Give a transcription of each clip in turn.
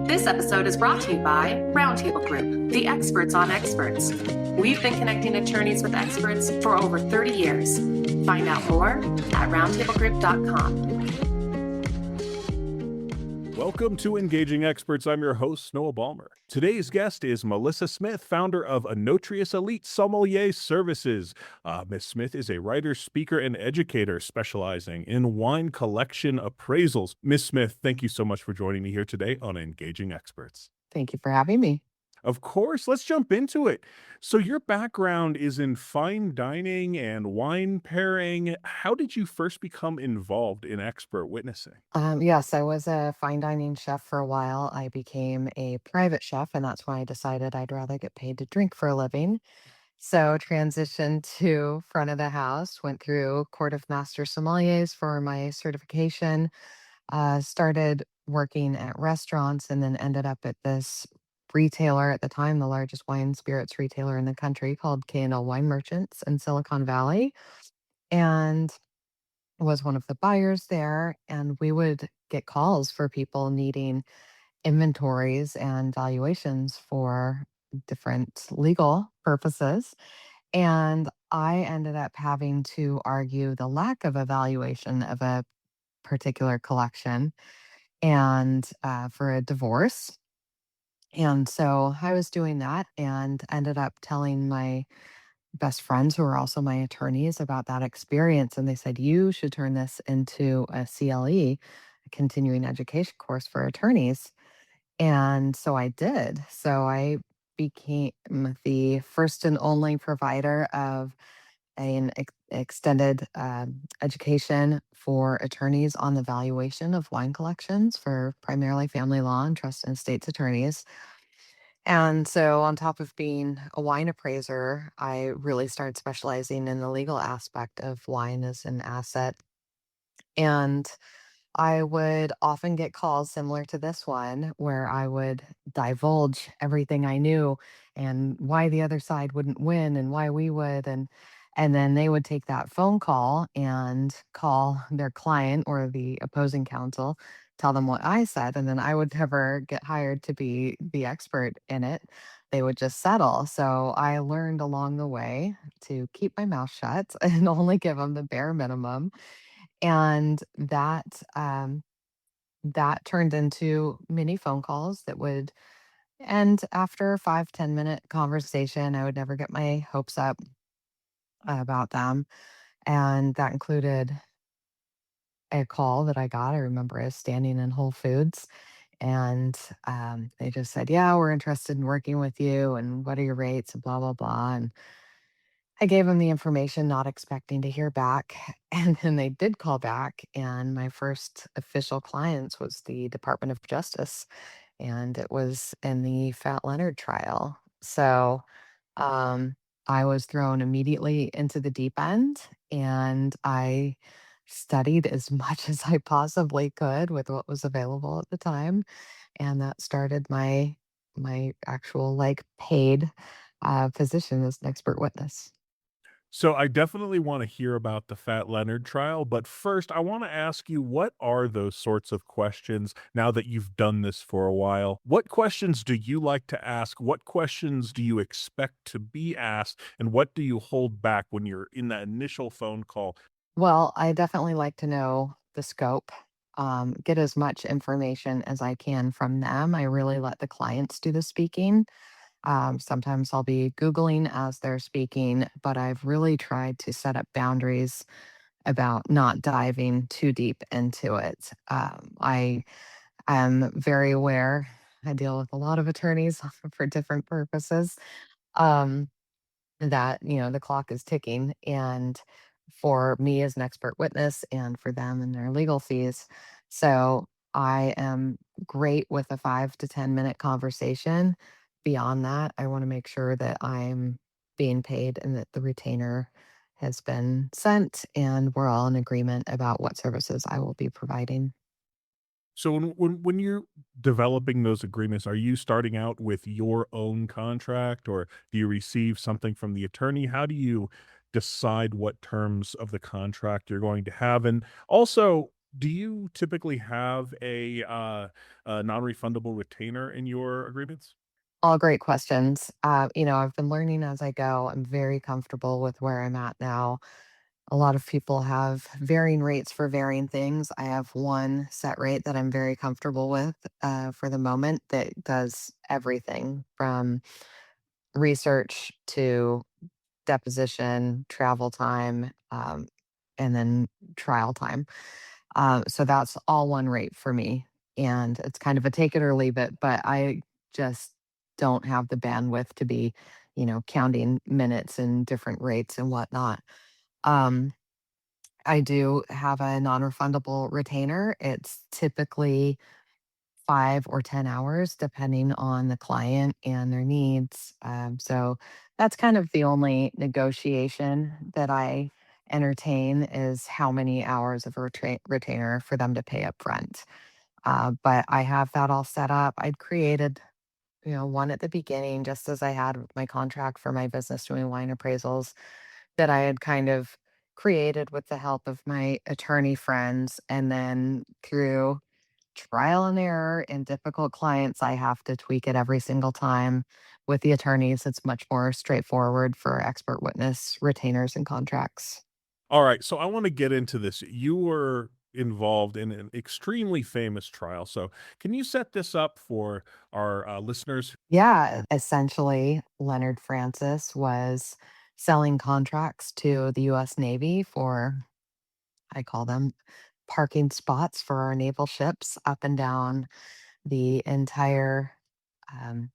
This episode is brought to you by Roundtable Group, the experts on experts. We've been connecting attorneys with experts for over 30 years. Find out more at roundtablegroup.com. Welcome to Engaging Experts. I'm your host, Noah Ballmer. Today's guest is Melissa Smith, founder of Enotrias Elite Sommelier Services. Ms. Smith is a writer, speaker, and educator specializing in wine collection appraisals. Ms. Smith, thank you so much for joining me here today on Engaging Experts. Thank you for having me. Of course, let's jump into it. So your background is in fine dining and wine pairing. How did you first become involved in expert witnessing? Yes, I was a fine dining chef for a while. I became a private chef, and that's why I decided I'd rather get paid to drink for a living. So transitioned to front of the house, went through Court of Master Sommeliers for my certification, started working at restaurants, and then ended up at this retailer at the time, the largest wine and spirits retailer in the country called K&L Wine Merchants in Silicon Valley. And was one of the buyers there, and we would get calls for people needing inventories and valuations for different legal purposes. And I ended up having to argue the lack of evaluation of a particular collection and for a divorce. And so I was doing that and ended up telling my best friends who are also my attorneys about that experience. And they said, you should turn this into a CLE, a continuing education course for attorneys. And so I did. So I became the first and only provider of an extended education for attorneys on the valuation of wine collections for primarily family law and trust and estates attorneys. And so, on top of being a wine appraiser, I really started specializing in the legal aspect of wine as an asset. And I would often get calls similar to this one where I would divulge everything I knew and why the other side wouldn't win and why we would. And then they would take that phone call and call their client or the opposing counsel, tell them what I said, and then I would never get hired to be the expert in it. They would just settle. So I learned along the way to keep my mouth shut and only give them the bare minimum. And that turned into many phone calls that would end after 5-10 minute conversation. I would never get my hopes up about them. And that included a call that I got. I remember I was standing in Whole Foods and they just said, yeah, we're interested in working with you. And what are your rates? And blah, blah, blah. And I gave them the information, not expecting to hear back. And then they did call back. And my first official clients was the Department of Justice. And it was in the Fat Leonard trial. So um, I was thrown immediately into the deep end. And I studied as much as I possibly could with what was available at the time. And that started my actual like paid position as an expert witness. So I definitely want to hear about the Fat Leonard trial, but first I want to ask you, what are those sorts of questions now that you've done this for a while? What questions do you like to ask? What questions do you expect to be asked? And what do you hold back when you're in that initial phone call? Well, I definitely like to know the scope, get as much information as I can from them. I really let the clients do the speaking. Sometimes I'll be Googling as they're speaking, but I've really tried to set up boundaries about not diving too deep into it. I am very aware. I deal with a lot of attorneys for different purposes. Um, that the clock is ticking, and for me as an expert witness and for them and their legal fees. So I am great with a 5 to 10 minute conversation. Beyond that, I want to make sure that I'm being paid and that the retainer has been sent and we're all in agreement about what services I will be providing. So when you're developing those agreements, are you starting out with your own contract, or do you receive something from the attorney? How do you decide what terms of the contract you're going to have? And also, Do you typically have a non-refundable retainer in your agreements? All great questions. I've been learning as I go. I'm very comfortable with where I'm at now. A lot of people have varying rates for varying things. I have one set rate that I'm very comfortable with for the moment that does everything from research to deposition, travel time, and then trial time. So that's all one rate for me. And it's kind of a take it or leave it, but I just don't have the bandwidth to be, counting minutes and different rates and whatnot. Um, I do have a non refundable retainer. It's typically 5 or 10 hours, depending on the client and their needs. So that's kind of the only negotiation that I entertain is how many hours of a retainer for them to pay up front. But I have that all set up. I'd created, one at the beginning, just as I had with my contract for my business doing wine appraisals, that I had kind of created with the help of my attorney friends. And then through trial and error and difficult clients, I have to tweak it every single time. With the attorneys, it's much more straightforward for expert witness retainers and contracts. All right, so I want to get into this. You were involved in an extremely famous trial. So, can you set this up for our listeners? Yeah, essentially, Leonard Francis was selling contracts to the US Navy for, I call them parking spots for our naval ships up and down the entire um,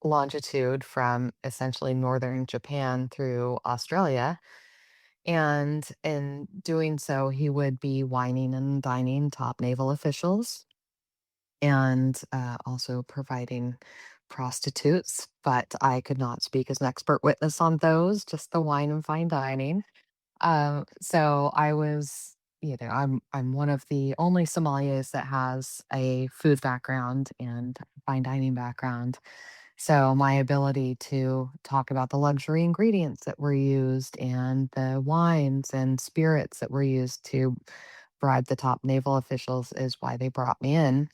longitude from essentially northern Japan through Australia. And in doing so, he would be wining and dining top naval officials and also providing prostitutes. But I could not speak as an expert witness on those, just the wine and fine dining. So I was, I'm one of the only sommeliers that has a food background and fine dining background. So my ability to talk about the luxury ingredients that were used and the wines and spirits that were used to bribe the top naval officials is why they brought me in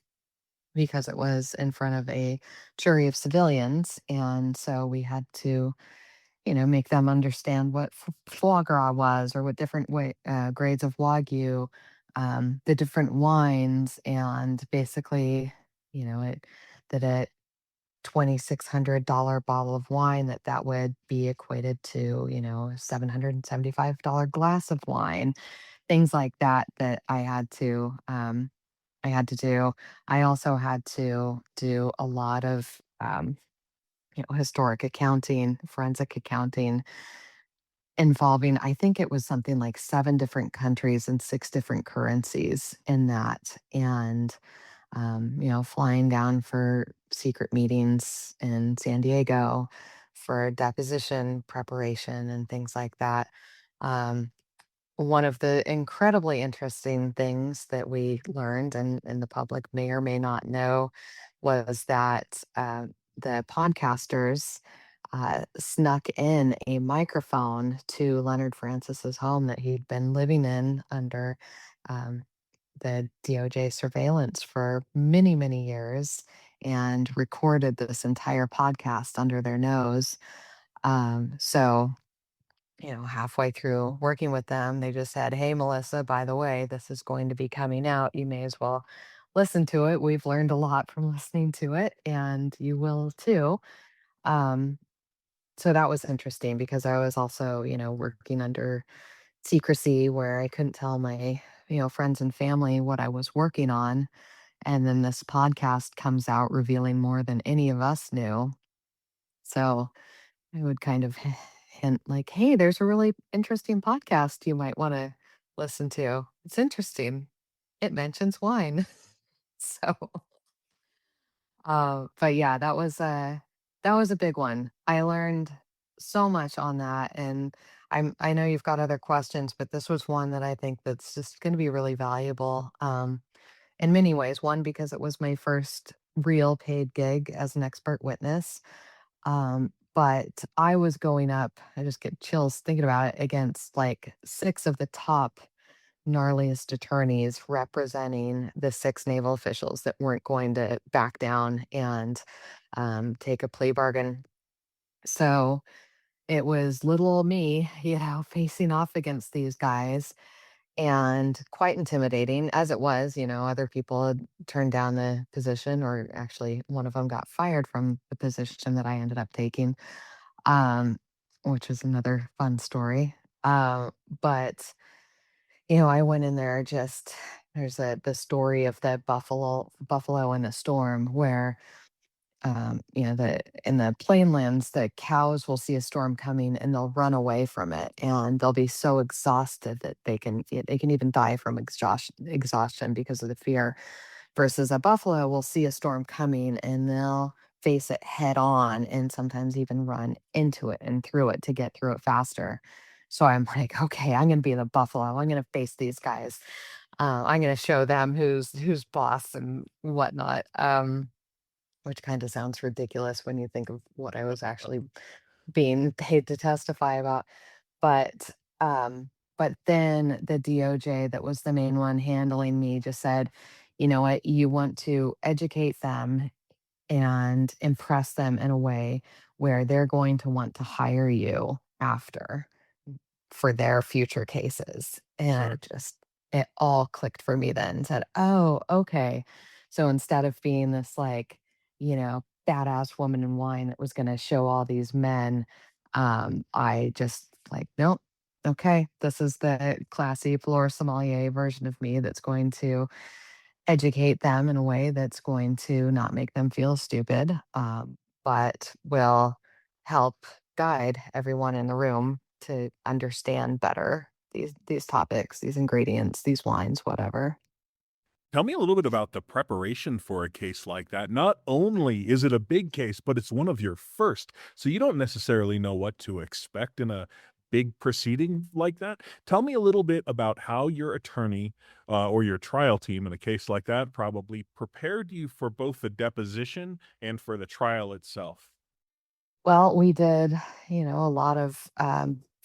because it was in front of a jury of civilians. And so we had to, make them understand what foie gras was or what different grades of wagyu, the different wines, and basically, that a $2,600 bottle of wine that would be equated to, $775 glass of wine, things like that that I had to do. I also had to do a lot of historic accounting, forensic accounting involving, I think it was something like 7 different countries and 6 different currencies in that. And flying down for secret meetings in San Diego for deposition preparation and things like that. Um, One of the incredibly interesting things that we learned, and the public may or may not know, was that the podcasters snuck in a microphone to Leonard Francis's home that he'd been living in under um, the DOJ surveillance for many, many years and recorded this entire podcast under their nose. So, halfway through working with them, they just said, "Hey, Melissa, by the way, this is going to be coming out. You may as well listen to it. We've learned a lot from listening to it, and you will too." Um, so that was interesting because I was also, working under secrecy where I couldn't tell my, friends and family what I was working on. And then this podcast comes out revealing more than any of us knew. So I would kind of hint like, "Hey, there's a really interesting podcast you might want to listen to. It's interesting. It mentions wine." So, but yeah, that was a big one. I learned so much on that, and I know you've got other questions, but this was one that I think that's just going to be really valuable. In many ways. One, because it was my first real paid gig as an expert witness. But I was going up, I just get chills thinking about it, against like 6 of the top gnarliest attorneys representing the six naval officials that weren't going to back down and take a plea bargain. So it was little old me, facing off against these guys and quite intimidating as it was. Other people had turned down the position, or actually, one of them got fired from the position that I ended up taking, um, which was another fun story. But I went in there just there's the story of the buffalo in the storm where the in the plainlands, the cows will see a storm coming and they'll run away from it, and they'll be so exhausted that they can even die from exhaustion because of the fear. Versus a buffalo will see a storm coming and they'll face it head on and sometimes even run into it and through it to get through it faster. So I'm like, okay, I'm going to be the buffalo. I'm going to face these guys. I'm going to show them who's boss and whatnot. Which kinda sounds ridiculous when you think of what I was actually being paid to testify about. But, but then the DOJ that was the main one handling me just said, "You know what? You want to educate them and impress them in a way where they're going to want to hire you after for their future cases." And Sure. it all clicked for me then, said, "Oh, okay." So instead of being this like, badass woman in wine that was gonna show all these men, I just like, nope, okay, this is the classy floor sommelier version of me that's going to educate them in a way that's going to not make them feel stupid, but will help guide everyone in the room to understand better these topics, these ingredients, these wines, whatever. Tell me a little bit about the preparation for a case like that. Not only is it a big case, but it's one of your first. So you don't necessarily know what to expect in a big proceeding like that. Tell me a little bit about how your attorney or your trial team in a case like that probably prepared you for both the deposition and for the trial itself. Well, we did, a lot of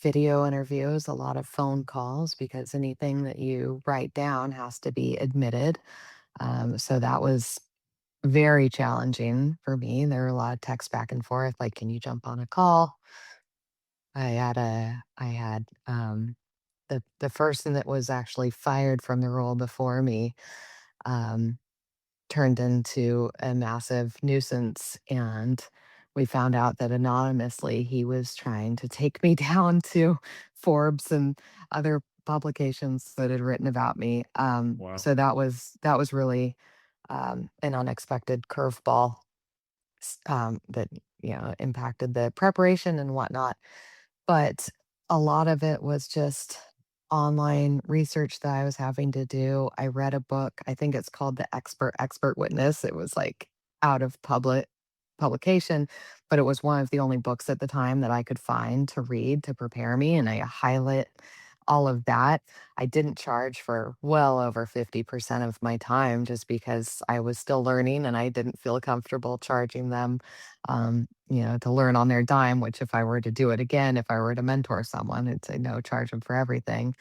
video interviews, a lot of phone calls because anything that you write down has to be admitted. So that was very challenging for me. There were a lot of texts back and forth, like, "Can you jump on a call?" I had the person that was actually fired from the role before me. Um, Turned into a massive nuisance, and we found out that anonymously he was trying to take me down to Forbes and other publications that had written about me. Wow. So that was really an unexpected curveball that impacted the preparation and whatnot. But a lot of it was just online research that I was having to do. I read a book, I think it's called The Expert Witness. It was, like, out of publication, but it was one of the only books at the time that I could find to read to prepare me, and I highlight all of that. I didn't charge for well over 50% of my time just because I was still learning and I didn't feel comfortable charging them, to learn on their dime, which if I were to do it again, if I were to mentor someone, I'd say, "No, charge them for everything."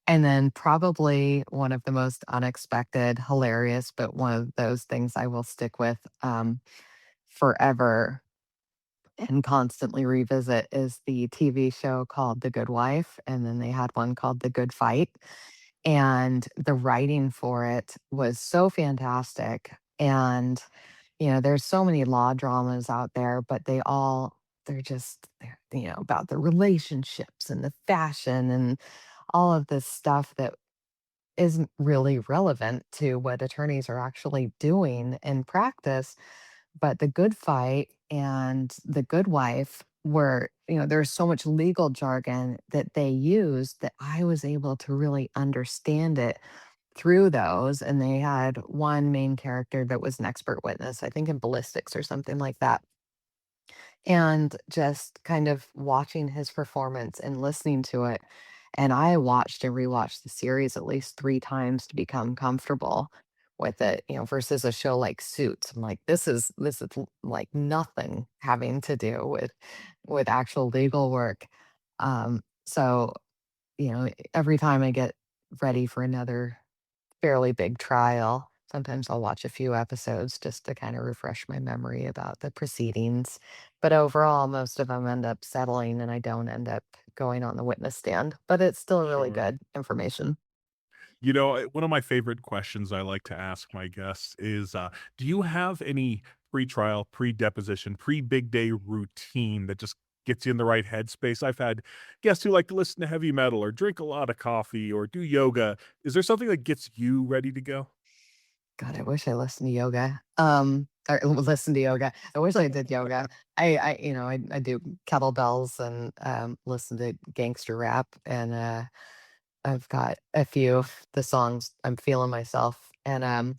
And then probably one of the most unexpected, hilarious, but one of those things I will stick with, forever and constantly revisit is the TV show called The Good Wife, and then they had one called The Good Fight, and the writing for it was so fantastic, and, there's so many law dramas out there, but they're about the relationships and the fashion and all of this stuff that isn't really relevant to what attorneys are actually doing in practice. But The Good Fight and The Good Wife were, there's so much legal jargon that they used that I was able to really understand it through those. And they had one main character that was an expert witness, I think in ballistics or something like that. And just kind of watching his performance and listening to it. And I watched and rewatched the series at least 3 times to become comfortable with it, versus a show like Suits. I'm like, like nothing having to do with actual legal work. So, every time I get ready for another fairly big trial. Sometimes I'll watch a few episodes just to kind of refresh my memory about the proceedings. But overall, most of them end up settling and I don't end up going on the witness stand. But it's still really Sure. good information. One of my favorite questions I like to ask my guests is, do you have any pre-trial, pre-deposition, pre-big day routine that just gets you in the right headspace? I've had guests who like to listen to heavy metal or drink a lot of coffee or do yoga. Is there something that gets you ready to go? God, I wish I listened to yoga. Or listen to yoga. I wish I did yoga. I do kettlebells and listen to gangster rap, and I've got a few of the songs I'm feeling myself, and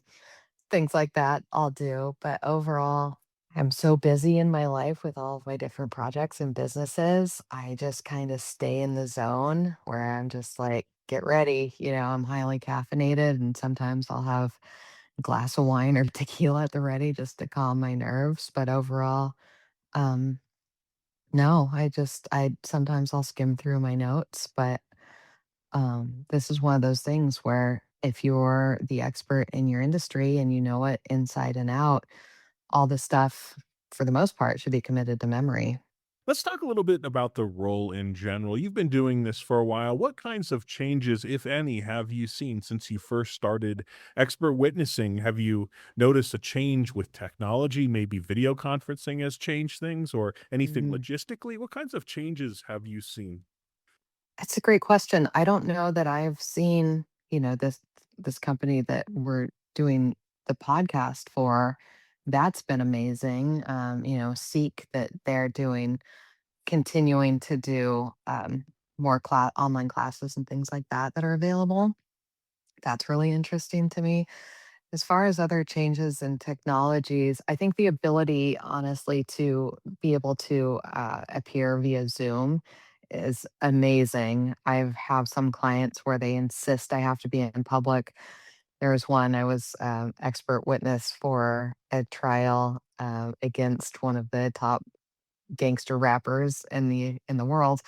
things like that I'll do. But overall, I'm so busy in my life with all of my different projects and businesses. I just kind of stay in the zone where I'm just like, get ready. I'm highly caffeinated, and sometimes I'll have a glass of wine or tequila at the ready just to calm my nerves. But overall, um, no, I sometimes I'll skim through my notes, but this is one of those things where if you're the expert in your industry and you know it inside and out, all this stuff, for the most part, should be committed to memory. Let's talk a little bit about the role in general. You've been doing this for a while. What kinds of changes, if any, have you seen since you first started expert witnessing? Have you noticed a change with technology? Maybe video conferencing has changed things or anything Mm, logistically? What kinds of changes have you seen? That's a great question. I don't know that I've seen, this company that we're doing the podcast for. That's been amazing. Seek that they're doing continuing to do more online classes and things like that are available. That's really interesting to me. As far as other changes in technologies, I think the ability, honestly, to be able to appear via Zoom is amazing. I have some clients where they insist I have to be in public. There was one I was expert witness for a trial against one of the top gangster rappers in the world.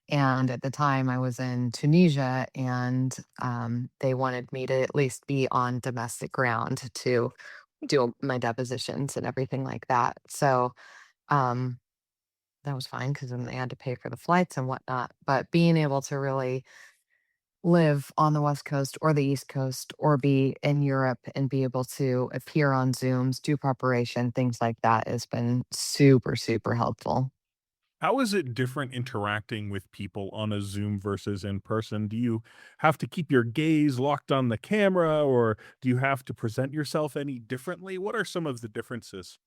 And at the time, I was in Tunisia, and they wanted me to at least be on domestic ground to do my depositions and everything like that. So um, that was fine because then they had to pay for the flights and whatnot. But being able to really live on the West Coast or the East Coast or be in Europe and be able to appear on Zooms, do preparation, things like that has been super, super helpful. How is it different interacting with people on a Zoom versus in person? Do you have to keep your gaze locked on the camera or do you have to present yourself any differently? What are some of the differences?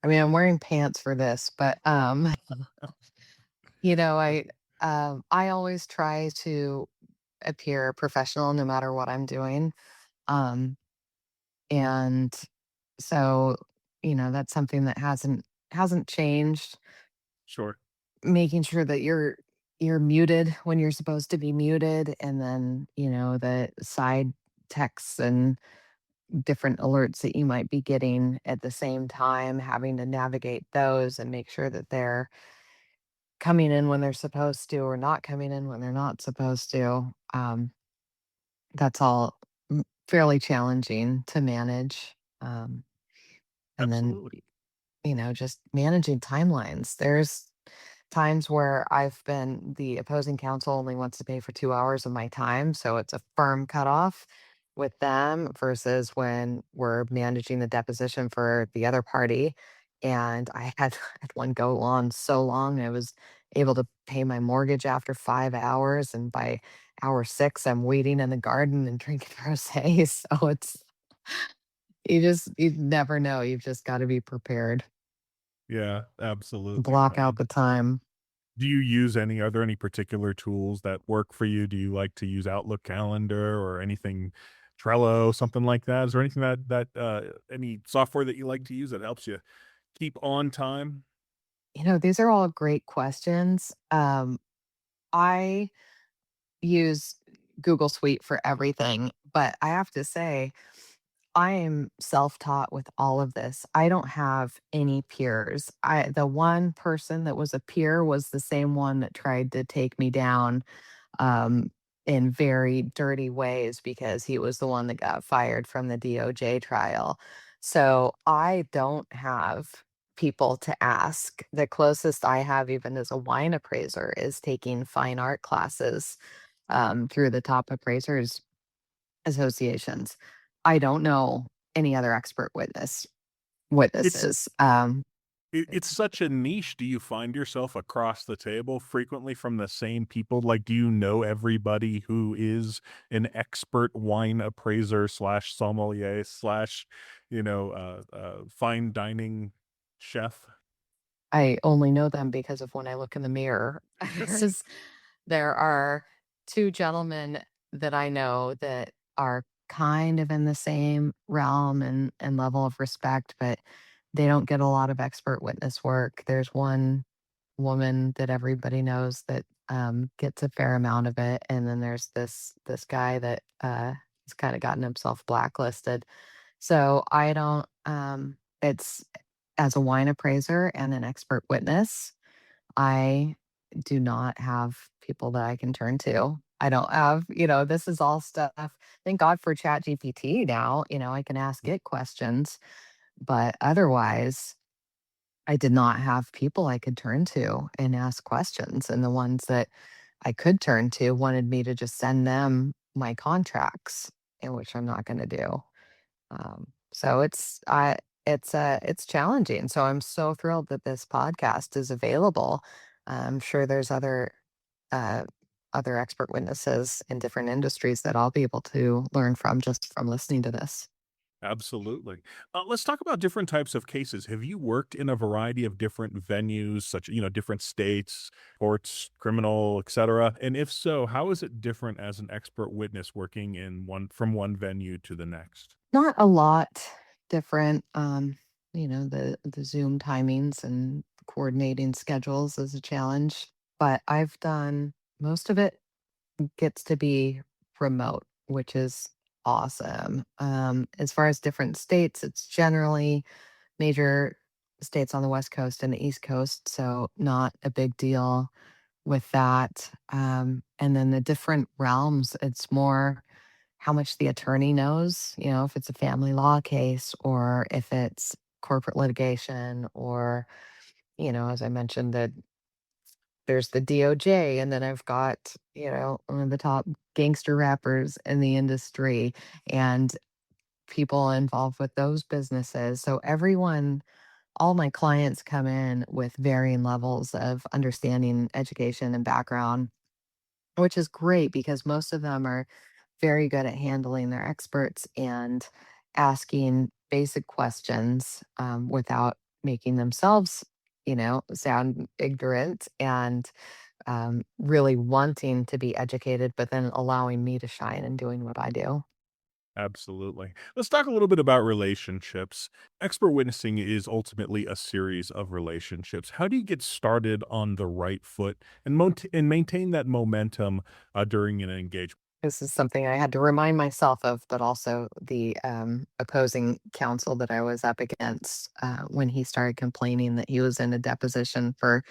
I mean, I'm wearing pants for this, but you know, I always try to appear professional no matter what I'm doing. Um, and so, that's something that hasn't changed. Sure. Making sure that you're muted when you're supposed to be muted, and then, the side texts and different alerts that you might be getting at the same time, having to navigate those and make sure that they're coming in when they're supposed to or not coming in when they're not supposed to. That's all fairly challenging to manage. And then, Absolutely. just managing timelines. There's times where I've been the opposing counsel only wants to pay for 2 hours of my time. So it's a firm cutoff with them versus when we're managing the deposition for the other party. And I had, had one go on so long, I was able to pay my mortgage after 5 hours. And by hour six, I'm waiting in the garden and drinking rose. So you never know. You've just got to be prepared. Yeah, absolutely. Block out the time. Do you use any are there any particular tools that work for you? Do you like to use Outlook Calendar or anything Trello, something like that? Is there anything any software that you like to use that helps you keep on time? These are all great questions. I use Google Suite for everything, but I have to say, I am self-taught with all of this. I don't have any peers. The one person that was a peer was the same one that tried to take me down. Um, in very dirty ways because he was the one that got fired from the DOJ trial. So I don't have people to ask. The closest I have, even as a wine appraiser, is taking fine art classes through the top appraisers associations. I don't know any other expert It's witnesses. it's such a niche. Do you find yourself across the table frequently from the same people? Like, do you know everybody who is an expert wine appraiser slash sommelier slash, fine dining chef? I only know them because of when I look in the mirror. There's there are 2 gentlemen that I know that are kind of in the same realm and level of respect, but they don't get a lot of expert witness work. There's one woman that everybody knows that, gets a fair amount of it, and then there's this guy that, has kinda gotten himself blacklisted. So I don't, it's as a wine appraiser and an expert witness, I do not have people that I can turn to. I don't have, this is all stuff. Thank God for ChatGPT now, I can ask it questions, but otherwise, I did not have people I could turn to and ask questions. And the ones that I could turn to wanted me to just send them my contracts, and which I'm not going to do. So it's challenging. So I'm so thrilled that this podcast is available. I'm sure there's uh, other expert witnesses in different industries that I'll be able to learn from just from listening to this. Absolutely. Let's talk about different types of cases. Have you worked in a variety of different venues, such, different states, courts, criminal, etc.? And if so, how is it different as an expert witness working in one from one venue to the next? Not a lot different. The Zoom timings and coordinating schedules is a challenge, but I've done most of it gets to be remote, which is awesome. As far as different states, it's generally major states on the West Coast and the East Coast, so not a big deal with that. And then the different realms, it's more how much the attorney knows, if it's a family law case or if it's corporate litigation or, as I mentioned, that there's the DOJ, and then I've got, one of the top gangster rappers in the industry and people involved with those businesses. So everyone, all my clients come in with varying levels of understanding, education, and background, which is great because most of them are very good at handling their experts and asking basic questions without making themselves, sound ignorant and really wanting to be educated, but then allowing me to shine and doing what I do. Absolutely. Let's talk a little bit about relationships. Expert witnessing is ultimately a series of relationships. How do you get started on the right foot and and maintain that momentum during an engagement? This is something I had to remind myself of, but also the opposing counsel that I was up against when he started complaining that he was in a deposition for,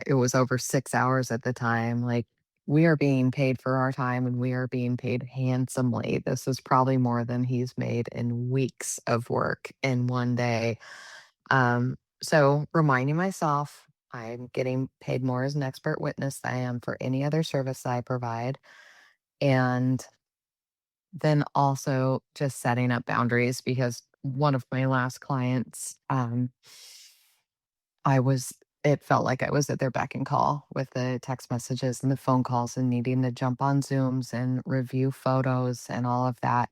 it was over 6 hours at the time. Like, we are being paid for our time and we are being paid handsomely. This is probably more than he's made in weeks of work in one day. So reminding myself I'm getting paid more as an expert witness than I am for any other service I provide. And then also just setting up boundaries because one of my last clients, I was it felt like I was at their beck and call with the text messages and the phone calls and needing to jump on Zooms and review photos and all of that.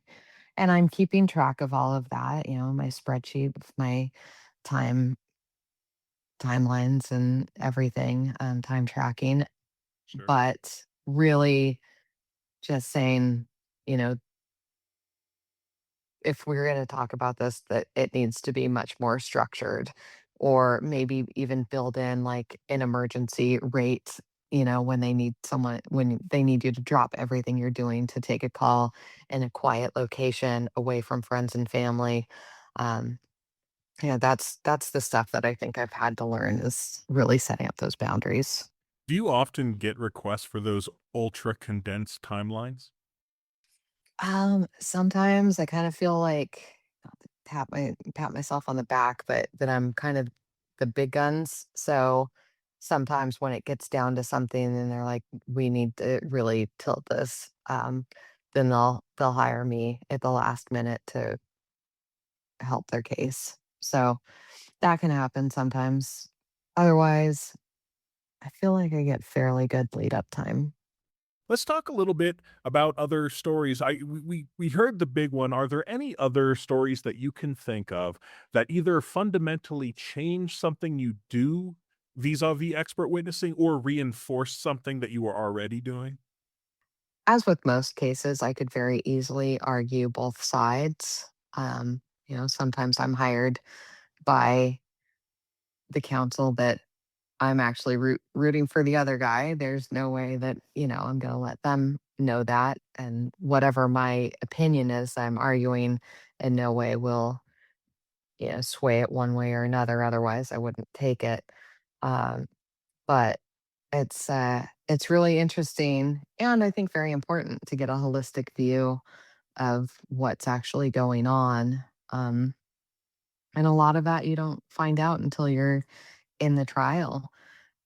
And I'm keeping track of all of that, my spreadsheet with my time timelines and everything, time tracking. Sure. But really just saying, you know, if we're going to talk about this, that it needs to be much more structured, or maybe even build in like an emergency rate, when they need someone, when they need you to drop everything you're doing to take a call in a quiet location away from friends and family. Um, yeah, that's the stuff that I think I've had to learn is really setting up those boundaries. Do you often get requests for those ultra condensed timelines? Sometimes I kind of feel like not to pat myself on the back, but that I'm kind of the big guns. So sometimes when it gets down to something and they're like, we need to really tilt this, then they'll hire me at the last minute to help their case. So that can happen sometimes. Otherwise, I feel like I get fairly good lead up time. Let's talk a little bit about other stories. We heard the big one. Are there any other stories that you can think of that either fundamentally change something you do vis-a-vis expert witnessing or reinforce something that you were already doing? As with most cases, I could very easily argue both sides. Sometimes I'm hired by the counsel that I'm actually rooting for the other guy. There's no way that, I'm going to let them know that. And whatever my opinion is, I'm arguing in no way will, sway it one way or another. Otherwise, I wouldn't take it. Um, but it's really interesting and I think very important to get a holistic view of what's actually going on. Um, and a lot of that you don't find out until you're in the trial.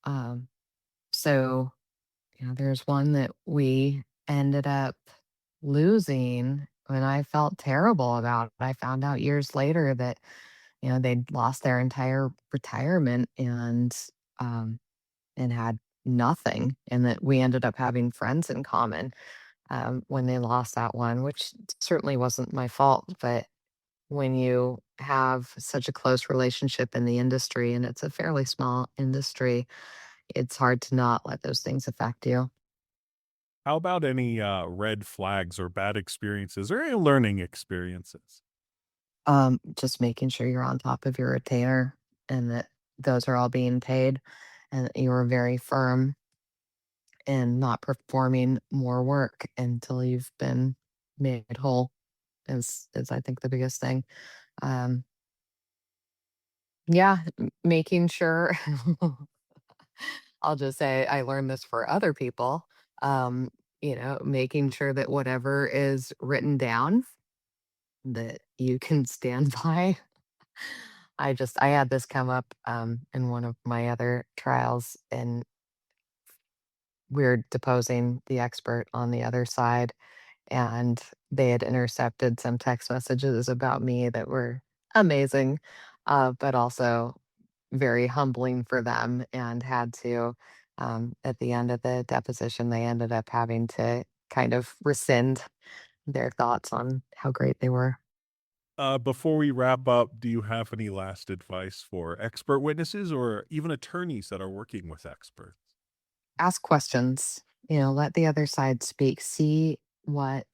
Um, so, there's one that we ended up losing and I felt terrible about it. I found out years later that, they'd lost their entire retirement um, and had nothing, and that we ended up having friends in common when they lost that one, which certainly wasn't my fault. But when you have such a close relationship in the industry, and it's a fairly small industry, it's hard to not let those things affect you. How about any red flags or bad experiences or any learning experiences? Just making sure you're on top of your retainer and that those are all being paid and that you are very firm and not performing more work until you've been made whole is I think the biggest thing. Um, yeah, making sure I'll just say I learned this for other people. Um, making sure that whatever is written down that you can stand by. I had this come up in one of my other trials and we're deposing the expert on the other side and they had intercepted some text messages about me that were amazing, but also very humbling for them and had to, at the end of the deposition, they ended up having to kind of rescind their thoughts on how great they were. Before we wrap up, do you have any last advice for expert witnesses or even attorneys that are working with experts? Ask questions, let the other side speak, see what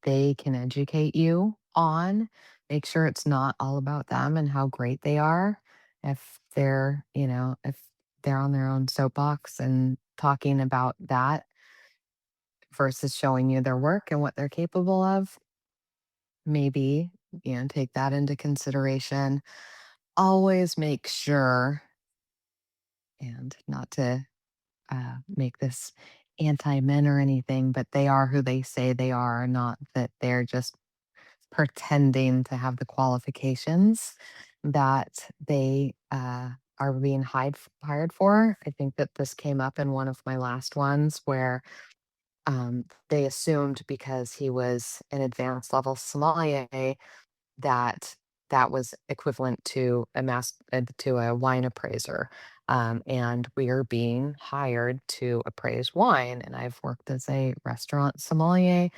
they can educate you on. Make sure it's not all about them and how great they are. If they're on their own soapbox and talking about that versus showing you their work and what they're capable of, maybe, take that into consideration. Always make sure, and not to make this anti men or anything, but they are who they say they are, not that they're just pretending to have the qualifications that they are being hired for. I think that this came up in one of my last ones where they assumed because he was an advanced level sommelier that that was equivalent to to a wine appraiser. And we are being hired to appraise wine. And I've worked as a restaurant sommelier,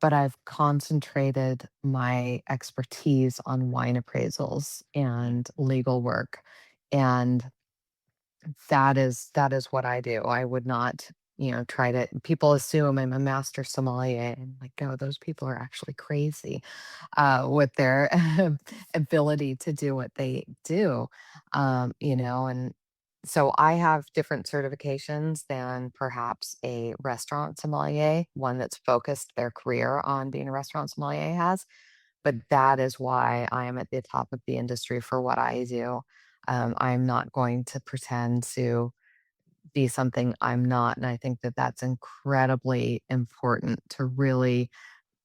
but I've concentrated my expertise on wine appraisals and legal work. And that is what I do. I would not, try to people assume I'm a master sommelier and like, no, those people are actually crazy with their ability to do what they do. And so I have different certifications than perhaps a restaurant sommelier, one that's focused their career on being a restaurant sommelier has. But that is why I am at the top of the industry for what I do. I'm not going to pretend to be something I'm not. And I think that that's incredibly important to really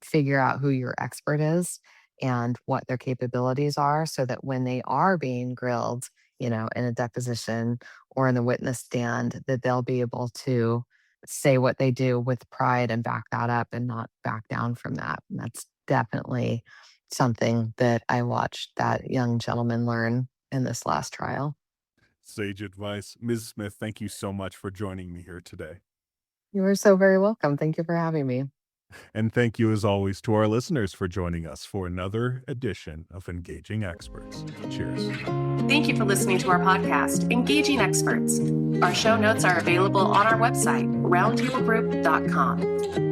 figure out who your expert is and what their capabilities are so that when they are being grilled, in a deposition or in the witness stand, that they'll be able to say what they do with pride and back that up and not back down from that. And that's definitely something that I watched that young gentleman learn in this last trial. Sage advice. Ms. Smith, thank you so much for joining me here today. You are so very welcome. Thank you for having me. And thank you, as always, to our listeners for joining us for another edition of Engaging Experts. Cheers. Thank you for listening to our podcast, Engaging Experts. Our show notes are available on our website, roundtablegroup.com.